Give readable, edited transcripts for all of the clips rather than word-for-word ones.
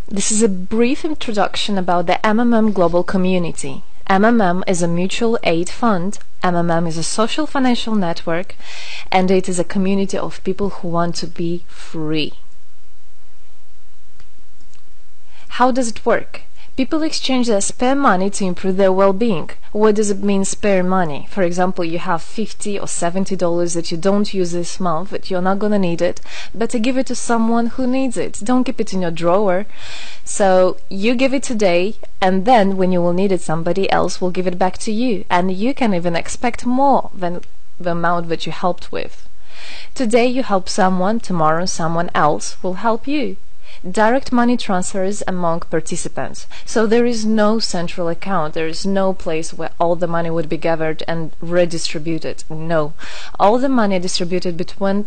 This is a brief introduction about the MMM global community. MMM is a mutual aid fund. MMM is a social financial network, and it is a community of people who want to be free. How does it work? People exchange their spare money to improve their well-being. What does it mean, spare money? For example, you have $50 or $70 that you don't use this month, but you're not gonna need it. Better give it to someone who needs it. Don't keep it in your drawer. So you give it today, and then when you will need it, somebody else will give it back to you. And you can even expect more than the amount that you helped with. Today you help someone, tomorrow someone else will help you. Direct money transfers among participants. So there is no central account, there is no place where all the money would be gathered and redistributed. No. All the money distributed between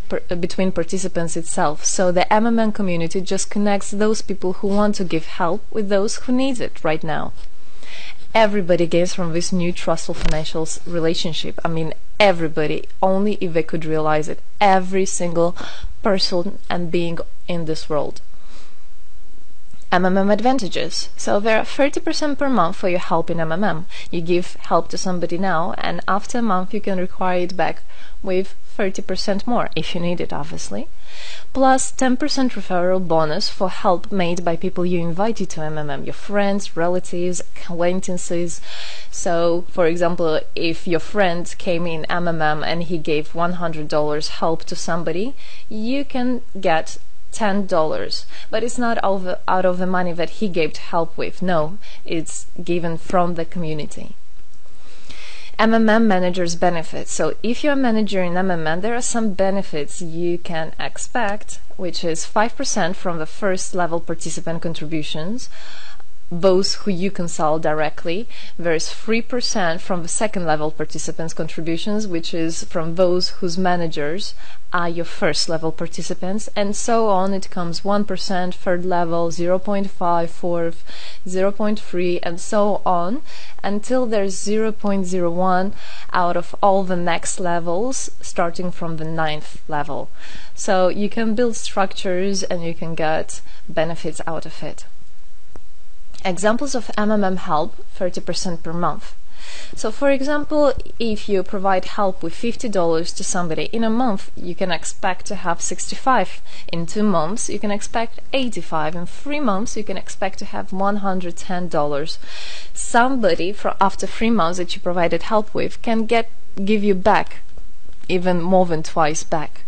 participants itself. So the MMM community just connects those people who want to give help with those who need it right now. Everybody gains from this new trustful financial relationship. I mean, everybody, only if they could realize it. Every single person and being in this world. MMM advantages. So there are 30% per month for your help in MMM. You give help to somebody now, and after a month you can require it back with 30% more, if you need it, obviously. Plus 10% referral bonus for help made by people you invited to MMM, your friends, relatives, acquaintances. So, for example, if your friend came in MMM and he gave $100 help to somebody, you can get $10, but it's not out of the money that he gave help with. No, it's given from the community. MMM managers benefits. So if you're a manager in MMM, there are some benefits you can expect, which is 5% from the first level participant contributions, those who you consult directly. There's 3% from the second level participants contributions, which is from those whose managers are your first level participants, and so on. It comes 1%, third level, 0.5, fourth, 0.3, and so on, until there's 0.01 out of all the next levels, starting from the 9th level. So you can build structures and you can get benefits out of it. Examples of MMM help, 30% per month. So for example, if you provide help with $50 to somebody in a month, you can expect to have 65. In 2 months, you can expect 85. In 3 months, you can expect to have $110. Somebody after 3 months that you provided help with can give you back even more than twice back.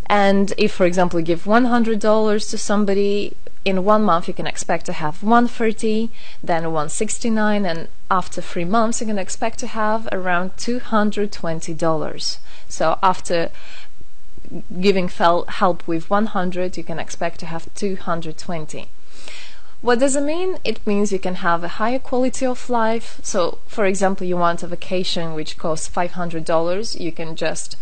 And if, for example, you give $100 to somebody, in 1 month you can expect to have $130, then $169, and after 3 months you can expect to have around $220. So after giving help with 100, you can expect to have 220. What does it mean? It means you can have a higher quality of life. So for example, you want a vacation which costs $500, you can just,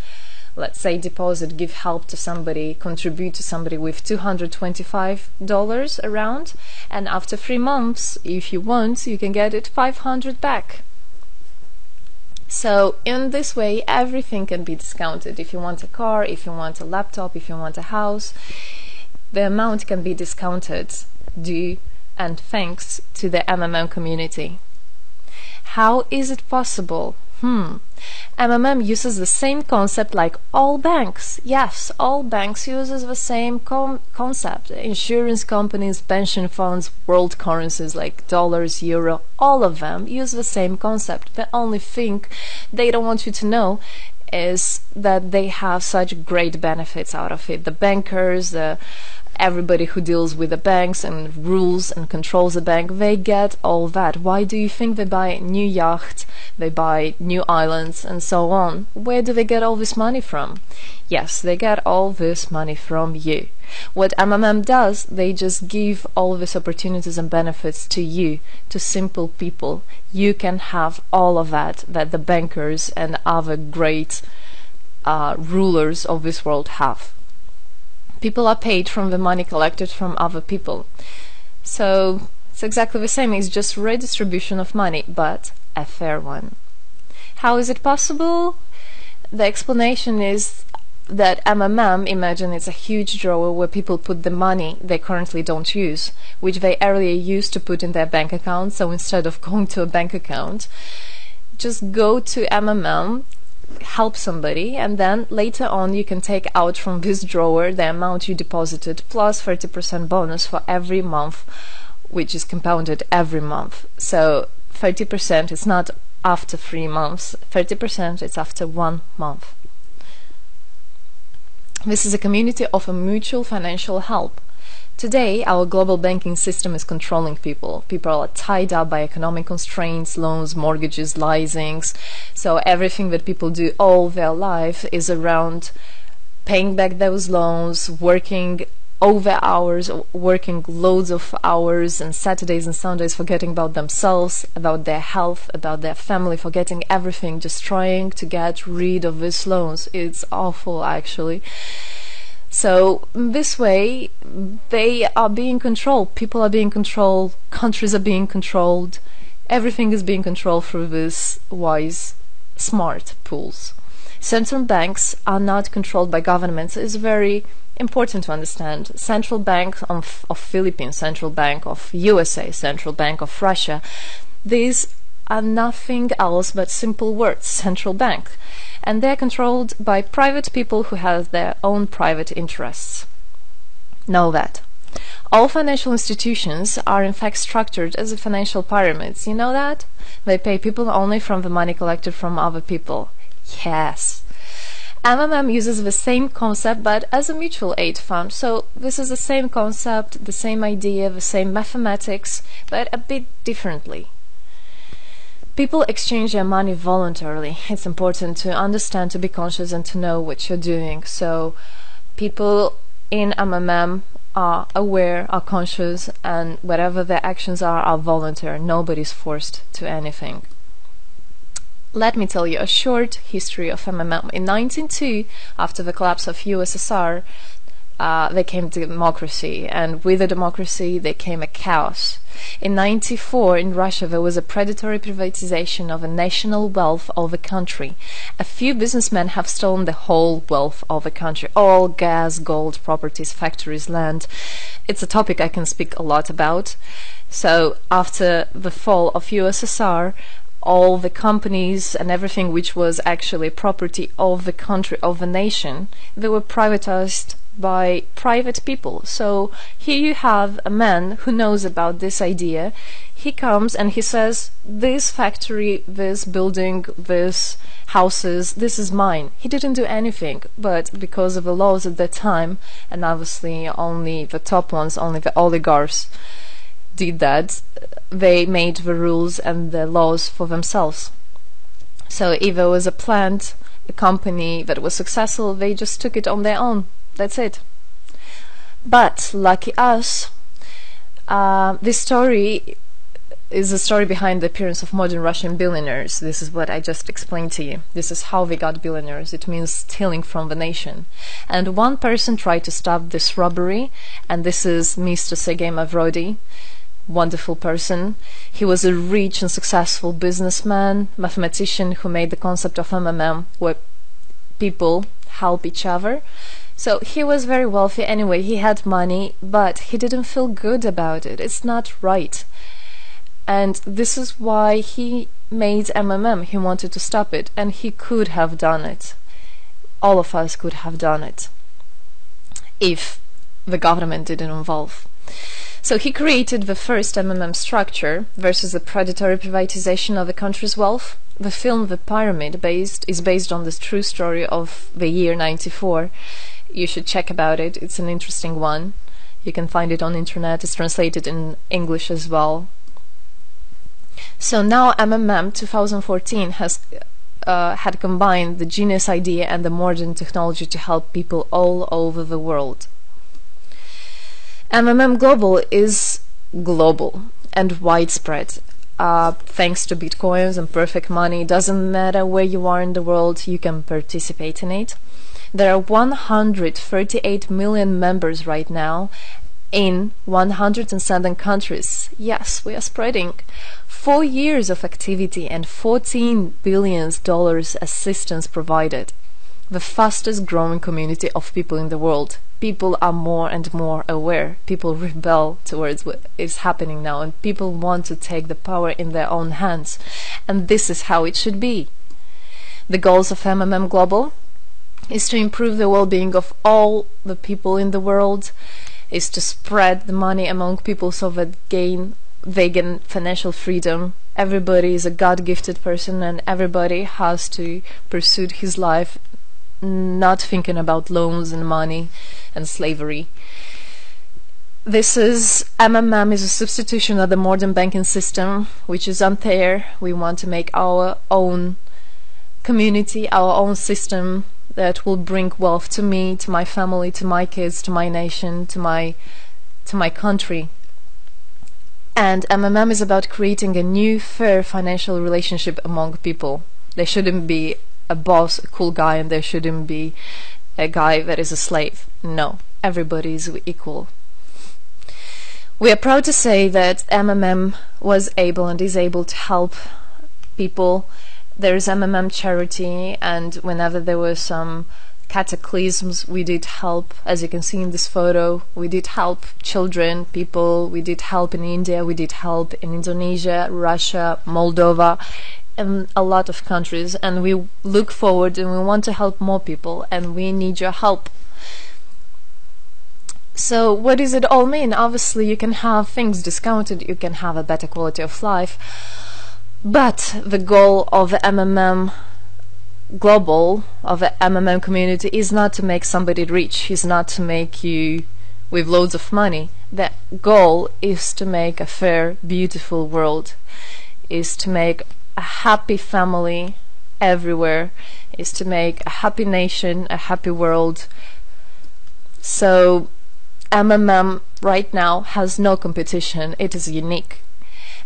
let's say, deposit, give help to somebody, contribute to somebody with $225 around, and after 3 months, if you want, you can get it $500 back. So in this way, everything can be discounted. If you want a car, if you want a laptop, if you want a house, the amount can be discounted due and thanks to the MMM community. How is it possible? MMM uses the same concept like all banks. Yes, all banks uses the same concept. Insurance companies, pension funds, world currencies like dollars, euro, all of them use the same concept. The only thing they don't want you to know is that they have such great benefits out of it. The bankers, everybody who deals with the banks and rules and controls the bank, they get all that. Why do you think they buy new yachts, they buy new islands, and so on? Where do they get all this money from? Yes, they get all this money from you. What MMM does, they just give all these opportunities and benefits to you, to simple people. You can have all of that the bankers and other great rulers of this world have. People are paid from the money collected from other people. So it's exactly the same. It's just redistribution of money, but a fair one. How is it possible? The explanation is that MMM, imagine it's a huge drawer where people put the money they currently don't use, which they earlier used to put in their bank account. So instead of going to a bank account, just go to MMM, help somebody, and then later on you can take out from this drawer the amount you deposited plus 30% bonus for every month, which is compounded every month. So 30% is not after 3 months, 30% is after 1 month. This is a community of a mutual financial help. Today, our global banking system is controlling people. People are tied up by economic constraints, loans, mortgages, leasings. So everything that people do all their life is around paying back those loans, working over hours, working loads of hours, and Saturdays and Sundays forgetting about themselves, about their health, about their family, forgetting everything, just trying to get rid of these loans. It's awful, actually. So this way, they are being controlled. People are being controlled. Countries are being controlled. Everything is being controlled through these wise, smart pools. Central banks are not controlled by governments. It's very important to understand. Central Bank of Philippines, Central Bank of USA, Central Bank of Russia, these are nothing else but simple words, central bank. And they're controlled by private people who have their own private interests. Know that. All financial institutions are in fact structured as a financial pyramids. You know that? They pay people only from the money collected from other people. Yes. MMM uses the same concept but as a mutual aid fund. So this is the same concept, the same idea, the same mathematics, but a bit differently. People exchange their money voluntarily. It's important to understand, to be conscious, and to know what you're doing. So people in MMM are aware, are conscious, and whatever their actions are voluntary. Nobody's forced to anything. Let me tell you a short history of MMM. In 1902, after the collapse of USSR, there came democracy, and with the democracy there came a chaos. In 1994, in Russia, there was a predatory privatization of a national wealth of the country. A few businessmen have stolen the whole wealth of the country, all gas, gold, properties, factories, land. It's a topic I can speak a lot about. So after the fall of USSR, all the companies and everything which was actually property of the country, of the nation, they were privatized by private people. So here you have a man who knows about this idea. He comes and he says, this factory, this building, this houses, this is mine. He didn't do anything, but because of the laws at that time, and obviously only the top ones, only the oligarchs did that, they made the rules and the laws for themselves. So if there was a plant, a company that was successful, they just took it on their own. That's it. But lucky us, this story is the story behind the appearance of modern Russian billionaires. This is what I just explained to you. This is how they got billionaires. It means stealing from the nation. And one person tried to stop this robbery, and this is Mr. Sergei Mavrodi. Wonderful person. He was a rich and successful businessman, mathematician who made the concept of MMM, where people help each other. So he was very wealthy anyway, he had money, but he didn't feel good about it. It's not right. And this is why he made MMM. He wanted to stop it, and he could have done it. All of us could have done it if the government didn't involve. So he created the first MMM structure versus the predatory privatization of the country's wealth. The film The Pyramid is based on this true story of the year 94. You should check about it. It's an interesting one. You can find it on internet. It's translated in English as well. So now MMM 2014 has had combined the genius idea and the modern technology to help people all over the world. MMM Global is global and widespread. Thanks to Bitcoins and perfect money, doesn't matter where you are in the world, you can participate in it. There are 138 million members right now in 107 countries. Yes, we are spreading. 4 years of activity and $14 billion assistance provided. the fastest growing community of people in the world. People are more and more aware. People rebel towards what is happening now, and people want to take the power in their own hands. And this is how it should be. The goals of MMM Global is to improve the well-being of all the people in the world, is to spread the money among people so that they gain financial freedom. Everybody is a God-gifted person, and everybody has to pursue his life not thinking about loans and money and slavery. This is MMM is a substitution of the modern banking system, which is unfair. We want to make our own community, our own system that will bring wealth to me, to my family, to my kids, to my nation, to my country. And MMM is about creating a new fair financial relationship among people. There shouldn't be a boss, a cool guy, and there shouldn't be a guy that is a slave. No, everybody is equal. We are proud to say that MMM was able and is able to help people. There is MMM charity, and whenever there were some cataclysms, we did help. As you can see in this photo, we did help children, people. We did help in India, we did help in Indonesia, Russia, Moldova, and a lot of countries, and we look forward and we want to help more people, and we need your help. So what does it all mean? Obviously you can have things discounted, you can have a better quality of life, but the goal of the MMM Global, of the MMM community, is not to make somebody rich, is not to make you with loads of money. The goal is to make a fair, beautiful world, is to make a happy family everywhere, is to make a happy nation, a happy world. So MMM right now has no competition, it is unique.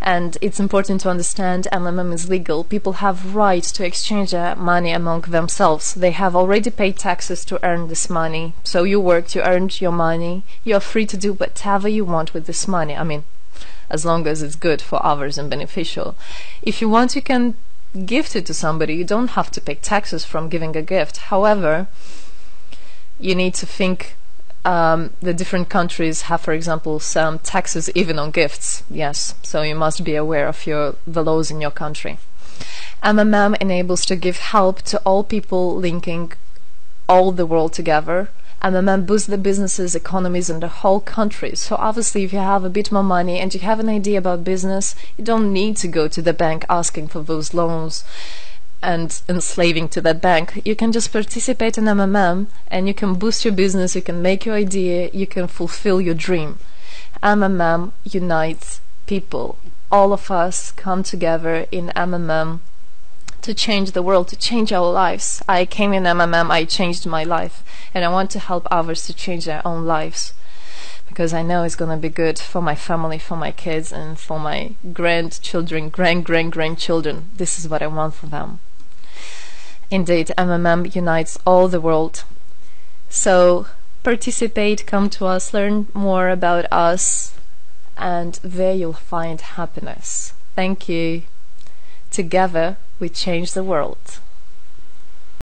And it's important to understand MMM is legal. People have right to exchange their money among themselves. They have already paid taxes to earn this money. So you worked, you earned your money, you're free to do whatever you want with this money. I mean, as long as it's good for others and beneficial. If you want, you can gift it to somebody. You don't have to pay taxes from giving a gift. However, you need to think the different countries have, for example, some taxes even on gifts. Yes, so you must be aware of the laws in your country. MMM enables to give help to all people, linking all the world together. MMM boosts the businesses, economies in the whole country. So obviously if you have a bit more money and you have an idea about business, you don't need to go to the bank asking for those loans and enslaving to that bank. You can just participate in MMM and you can boost your business, you can make your idea, you can fulfill your dream. MMM unites people. All of us come together in MMM to change the world, to change our lives. I came in MMM, I changed my life, and I want to help others to change their own lives, because I know it's going to be good for my family, for my kids, and for my grandchildren, grandchildren. This is what I want for them. Indeed, MMM unites all the world. So participate, come to us, learn more about us, and there you'll find happiness. Thank you. Together we change the world.